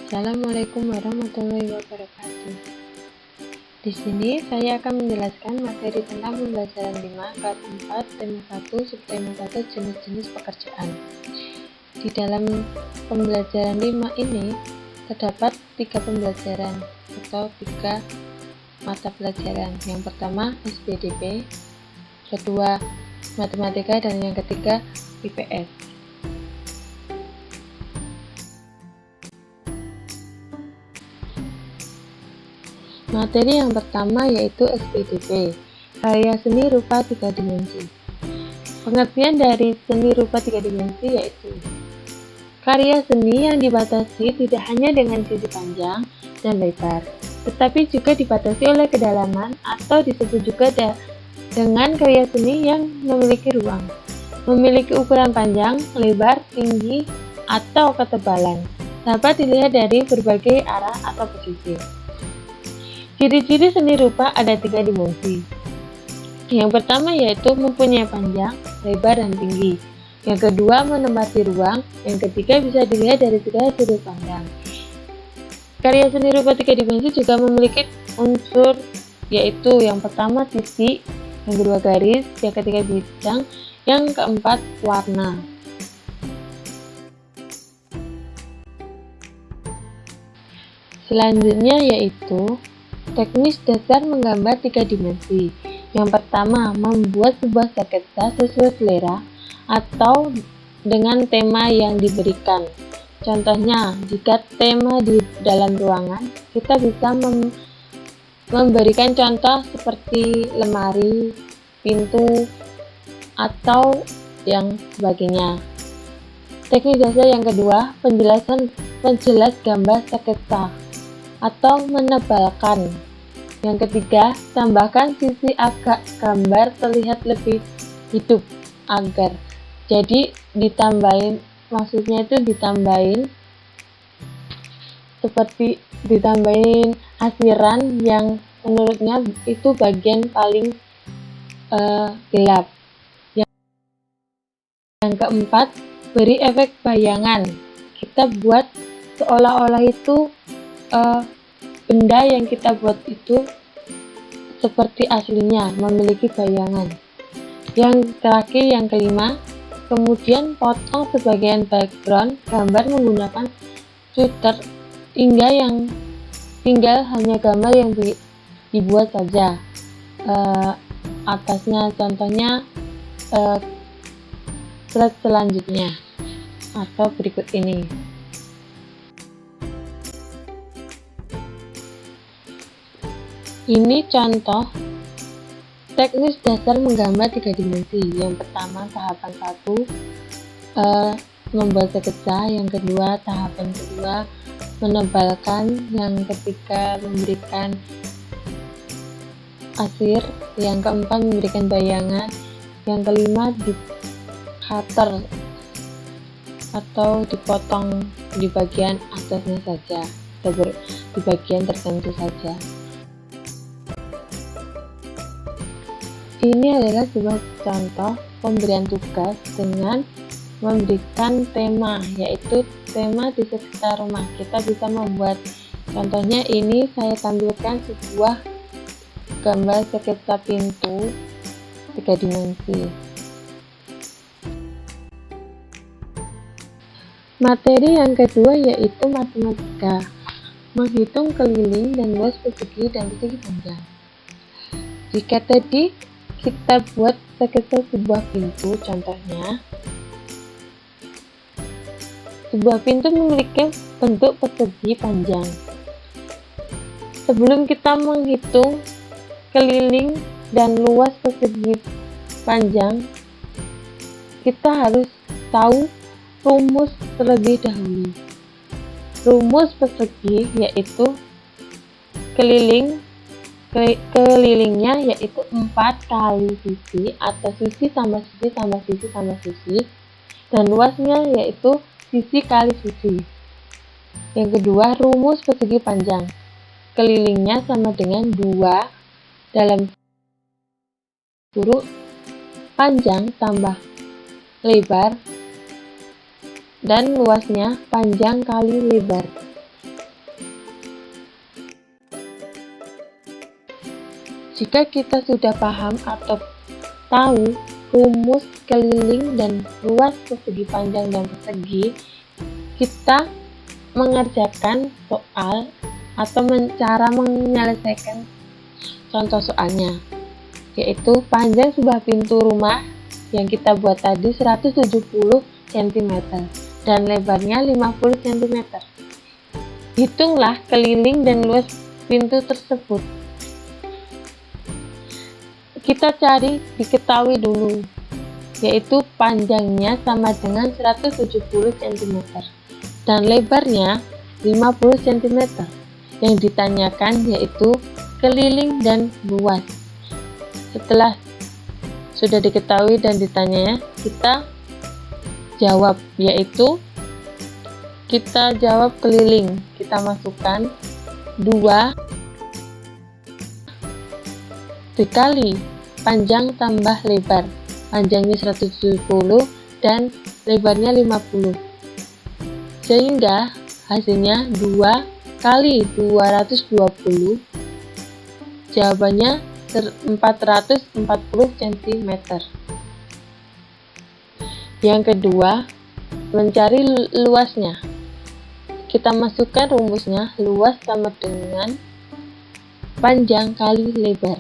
Assalamualaikum warahmatullahi wabarakatuh. Di sini saya akan menjelaskan materi tentang pembelajaran 5 kelas 4 tema 1 subtema 1 jenis-jenis pekerjaan. Di dalam pembelajaran 5 ini terdapat 3 pembelajaran atau 3 mata pelajaran. Yang pertama SPDP, kedua matematika, dan yang ketiga IPS. Materi yang pertama yaitu SPDP, karya seni rupa 3 dimensi. Pengertian dari seni rupa 3 dimensi yaitu karya seni yang dibatasi tidak hanya dengan sisi panjang dan lebar, tetapi juga dibatasi oleh kedalaman, atau disebut juga dengan karya seni yang memiliki ruang, memiliki ukuran panjang, lebar, tinggi, atau ketebalan, dapat dilihat dari berbagai arah atau posisi. Ciri-ciri seni rupa ada 3 dimensi. Yang pertama yaitu mempunyai panjang, lebar, dan tinggi. Yang kedua menempati ruang. Yang ketiga bisa dilihat dari segala sudut pandang. Karya seni rupa 3 dimensi juga memiliki unsur yaitu yang pertama sisi, yang kedua garis, yang ketiga bidang, yang keempat warna. Selanjutnya yaitu teknis dasar menggambar 3 dimensi. Yang pertama, membuat sebuah sketsa sesuai selera atau dengan tema yang diberikan. Contohnya, jika tema di dalam ruangan, kita bisa memberikan contoh seperti lemari, pintu, atau yang sebagainya. Teknis dasar yang kedua, penjelas gambar sketsa atau menebalkan. Yang ketiga, tambahkan sisi agak gambar terlihat lebih hidup agar. Jadi ditambahin, maksudnya itu seperti ditambahin asiran yang menurutnya itu bagian paling gelap. Yang keempat, beri efek bayangan. Kita buat seolah-olah itu benda yang kita buat itu seperti aslinya, memiliki bayangan. Yang terakhir, yang kelima, kemudian potong sebagian background gambar menggunakan cutter tinggal hanya gambar yang dibuat saja. Atasnya contohnya slide selanjutnya atau berikut ini. Ini contoh teknis dasar menggambar 3 dimensi. Yang pertama tahapan 1 membuat sketsa, yang kedua tahapan kedua menebalkan, yang ketiga memberikan asir, yang keempat memberikan bayangan, yang kelima di cutter atau dipotong di bagian atasnya saja atau di bagian tertentu saja. Ini adalah sebuah contoh pemberian tugas dengan memberikan tema, yaitu tema di sekitar rumah. Kita bisa membuat, contohnya ini saya tampilkan sebuah gambar sketsa pintu 3 dimensi. Materi yang kedua yaitu matematika, menghitung keliling dan luas persegi dan persegi panjang. Jika tadi kita buat sketsa sebuah pintu, contohnya sebuah pintu memiliki bentuk persegi panjang. Sebelum kita menghitung keliling dan luas persegi panjang, kita harus tahu rumus terlebih dahulu. Rumus persegi yaitu kelilingnya yaitu 4 kali sisi atau sisi tambah sisi tambah sisi tambah sisi, dan luasnya yaitu sisi kali sisi. Yang kedua, rumus persegi panjang. Kelilingnya sama dengan 2 dalam kurung panjang tambah lebar, dan luasnya panjang kali lebar. Jika kita sudah paham atau tahu rumus keliling dan luas persegi panjang dan persegi, kita mengerjakan soal atau cara menyelesaikan contoh soalnya, yaitu panjang sebuah pintu rumah yang kita buat tadi 170 cm dan lebarnya 50 cm. Hitunglah keliling dan luas pintu tersebut. Kita cari diketahui dulu, yaitu panjangnya sama dengan 170 cm dan lebarnya 50 cm. Yang ditanyakan yaitu keliling dan luas. Setelah sudah diketahui dan ditanya, kita jawab, yaitu kita jawab keliling. Kita masukkan 2 dikali panjang tambah lebar. Panjangnya 170 dan lebarnya 50. Sehingga hasilnya 2 kali 220. Jawabannya 440 cm. Yang kedua, mencari luasnya. Kita masukkan rumusnya, luas sama dengan panjang kali lebar.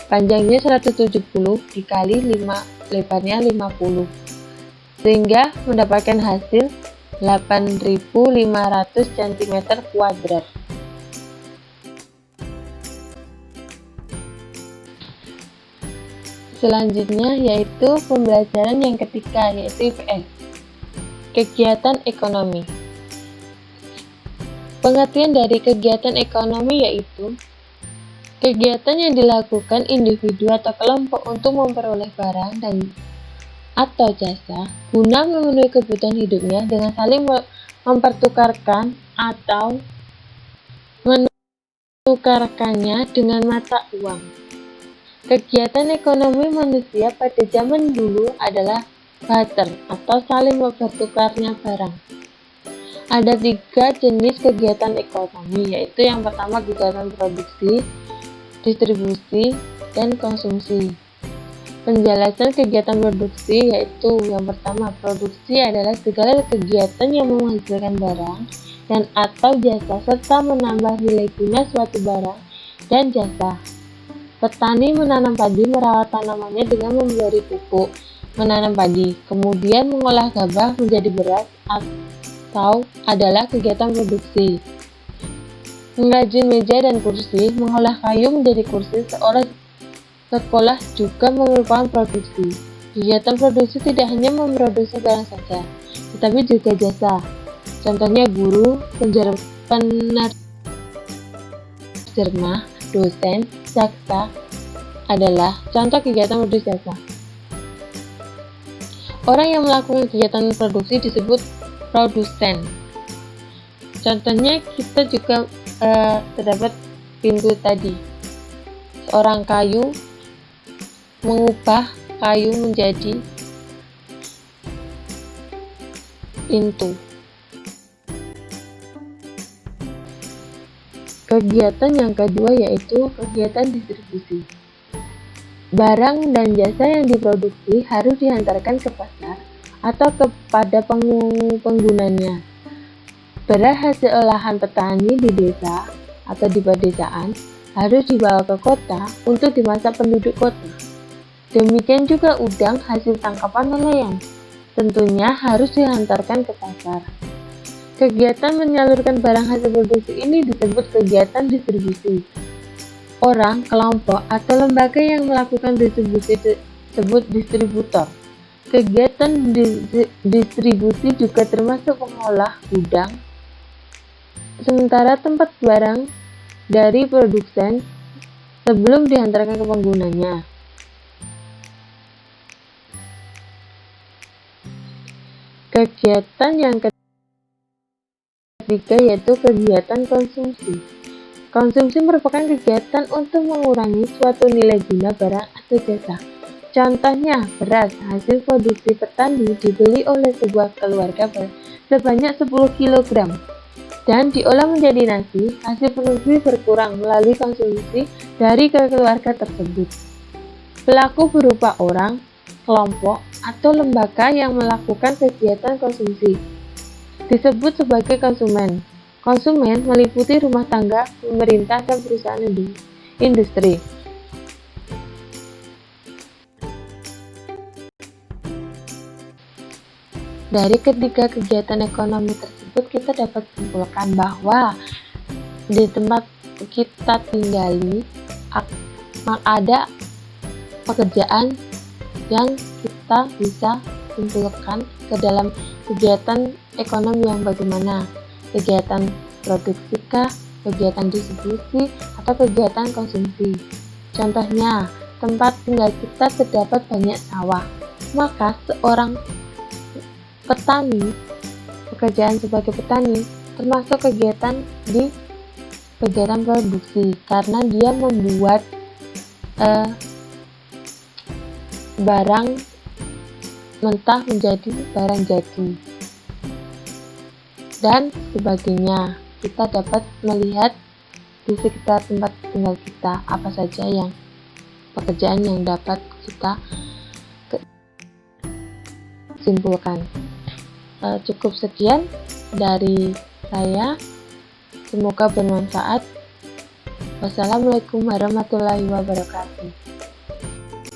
Panjangnya 170 dikali 5, lebarnya 50. Sehingga mendapatkan hasil 8.500 cm². Selanjutnya yaitu pembelajaran yang ketiga, yaitu IPS, kegiatan ekonomi. Pengertian dari kegiatan ekonomi yaitu kegiatan yang dilakukan individu atau kelompok untuk memperoleh barang dan atau jasa guna memenuhi kebutuhan hidupnya dengan saling mempertukarkan atau menukarkannya dengan mata uang. Kegiatan ekonomi manusia pada zaman dulu adalah barter atau saling bertukarnya barang. Ada 3 jenis kegiatan ekonomi, yaitu yang pertama kegiatan produksi, distribusi, dan konsumsi. Penjelasan kegiatan produksi yaitu yang pertama, produksi adalah segala kegiatan yang menghasilkan barang dan atau jasa serta menambah nilai guna suatu barang dan jasa. Petani menanam padi, merawat tanamannya dengan memberi pupuk, menanam padi, kemudian mengolah gabah menjadi beras atau adalah kegiatan produksi. Mengrajin meja dan kursi, mengolah kayu menjadi kursi sekolah juga merupakan produksi. Kegiatan produksi tidak hanya memproduksi barang saja, tetapi juga jasa. Contohnya guru, penerjemah, dosen, jaksa adalah contoh kegiatan produksi jasa. Orang yang melakukan kegiatan produksi disebut produsen. Contohnya kita juga terdapat pintu tadi. Seorang kayu mengubah kayu menjadi pintu. Kegiatan yang kedua yaitu kegiatan distribusi. Barang dan jasa yang diproduksi harus dihantarkan ke pasar atau kepada penggunanya. Beras hasil olahan petani di desa atau di pedesaan harus dibawa ke kota untuk dimasak penduduk kota. Demikian juga udang hasil tangkapan nelayan, tentunya harus dihantarkan ke pasar. Kegiatan menyalurkan barang hasil produksi ini disebut kegiatan distribusi. Orang, kelompok, atau lembaga yang melakukan distribusi disebut distributor. Kegiatan distribusi juga termasuk mengolah gudang, sementara tempat barang dari produsen sebelum dihantarkan ke penggunanya. Kegiatan yang ketiga yaitu kegiatan konsumsi. Konsumsi merupakan kegiatan untuk mengurangi suatu nilai guna barang atau jasa. Contohnya, beras hasil produksi petani dibeli oleh sebuah keluarga sebanyak 10 kg. dan diolah menjadi nasi, hasil produksi berkurang melalui konsumsi dari keluarga tersebut. Pelaku berupa orang, kelompok, atau lembaga yang melakukan kegiatan konsumsi disebut sebagai konsumen. Konsumen meliputi rumah tangga, pemerintah, dan perusahaan industri. Dari ketiga kegiatan ekonomi tersebut, kita dapat simpulkan bahwa di tempat kita tinggali ada pekerjaan yang kita bisa simpulkan ke dalam kegiatan ekonomi yang bagaimana, kegiatan produksi kah, kegiatan distribusi, atau kegiatan konsumsi. Contohnya, tempat tinggal kita terdapat banyak sawah, maka seorang petani, pekerjaan sebagai petani termasuk kegiatan produksi karena dia membuat barang mentah menjadi barang jadi dan sebagainya. Kita dapat melihat di sekitar tempat tinggal kita apa saja yang pekerjaan yang dapat kita simpulkan. Cukup sekian dari saya, semoga bermanfaat. Wassalamualaikum warahmatullahi wabarakatuh.